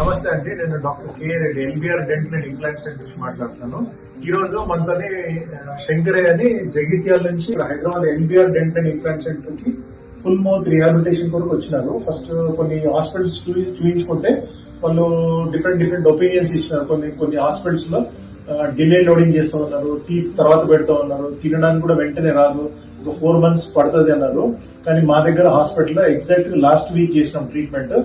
నమస్తే అండి, నేను doctor K Reddy, LBR dental and implant centre నుంచి మాట్లాడుతున్నాను. ఈ రోజు మనతోనే శంకరయ్య అని జగిత్యాల నుంచి Hyderabad LBR dental and implant centre కి ఫుల్ మౌత్ రిహాబిలిటేషన్ కొరకు వచ్చినారు. ఫస్ట్ కొన్ని హాస్పిటల్స్ చూపించుకుంటే వాళ్ళు డిఫరెంట్ ఒపీనియన్స్ ఇచ్చినారు. కొన్ని హాస్పిటల్స్ లో డిలే లోడింగ్ చేస్తూ ఉన్నారు, టీత్ తర్వాత పెడతా ఉన్నారు, తినడానికి కూడా వెంటనే రాదు, ఒక 4 months పడుతుంది అన్నారు. కానీ మా దగ్గర హాస్పిటల్ ఎగ్జాక్ట్ లాస్ట్ వీక్ చేసినాం ట్రీట్మెంట్.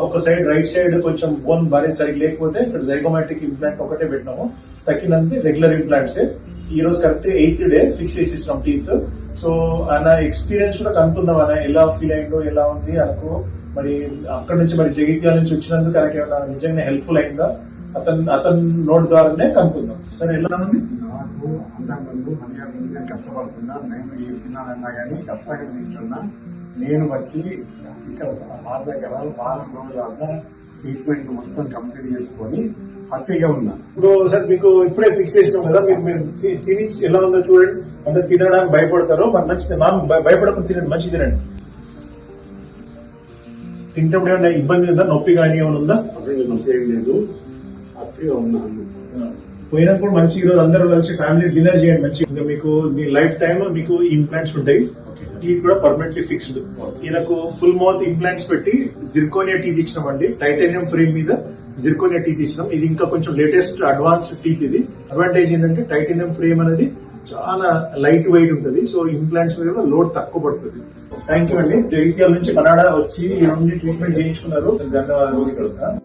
ఒక సైడ్ రైట్ సైడ్ కొంచెం బోన్ బారీ సైడ్ లేకపోతే ఇక్కడ జైగోమాటిక్ ఇంప్లాంట్ ఒకటే పెట్టినాము, తక్కినంది రెగ్యులర్ ఇంప్లాంట్స్. ఈ రోజు కరెక్ట్ 8th day ఫిక్స్ చేసిస్తాం టీత్. సో ఆయన ఎక్స్పీరియన్స్ కూడా కనుక్కుందాం, ఆయన ఎలా ఫీల్ అయిందో, ఎలా ఉంది అనకు. మరి అక్కడ నుంచి మరి జగిత్యాల నుంచి వచ్చినందుకు ఆయనకి ఏమైనా నిజంగా హెల్ప్ఫుల్ అయిందా అతని నోట్ ద్వారానే కనుక్కుందాం. సరే, ఎలా ఉంది? నాకు అంతకుముందు 1 year నుంచి నేను కష్టపడుతున్నా. నేను ఈ తిన్నానన్నా కానీ కష్టంగా తింటున్నా. నేను వచ్చి ఇక్కడ మా దగ్గర వారం రోజుల ట్రీట్మెంట్ మొత్తం కంప్లీట్ చేసుకొని హ్యాపీగా ఉన్నా. ఇప్పుడు సార్ మీకు ఇప్పుడే ఫిక్స్ చేసినాం కదా, మీరు తిని ఎలా ఉందో చూడండి. అందరు తినడానికి భయపడతారు, మరి మంచిది భయపడకుండా తినండి, మంచి తినండి. తింటప్పుడు ఏమైనా ఇబ్బంది ఉందా, నొప్పి కానీ ఏమైనా ఉందా? అసలు నొప్పి ఏం లేదు, హ్యాపీగా ఉన్నాను. పోయినప్పుడు మంచి ఈ రోజు అందరూ కలిసి ఫ్యామిలీ డిన్నర్ చేయండి. మంచి మీకు మీ లైఫ్ టైమ్ మీకు ఇంప్లాంట్స్ ఉంటాయి. టీత్ కూడా పర్మనెంట్లీ ఫిక్స్డ్. ఈయనకు ఫుల్ మౌత్ ఇంప్లాంట్స్ పెట్టి జిర్కోనియా టీత్ ఇచ్చినామండి. టైటానియం ఫ్రేమ్ మీద జిర్కోనియా టీత్ ఇచ్చినాం. ఇది ఇంకా కొంచెం లేటెస్ట్ అడ్వాన్స్డ్ టీత్. ఇది అడ్వాంటేజ్ ఏంటంటే టైటానియం ఫ్రేమ్ అనేది చాలా లైట్ వెయిట్ ఉంటుంది. సో ఇంప్లాంట్స్ మీద లోడ్ తక్కువ పడుతుంది. థ్యాంక్ యూ అండి. జగిత్యాల నుంచి కన్నడ వచ్చి ఈ 2 ట్రీట్మెంట్ చేయించుకున్నారు. ధన్యవాదాలు.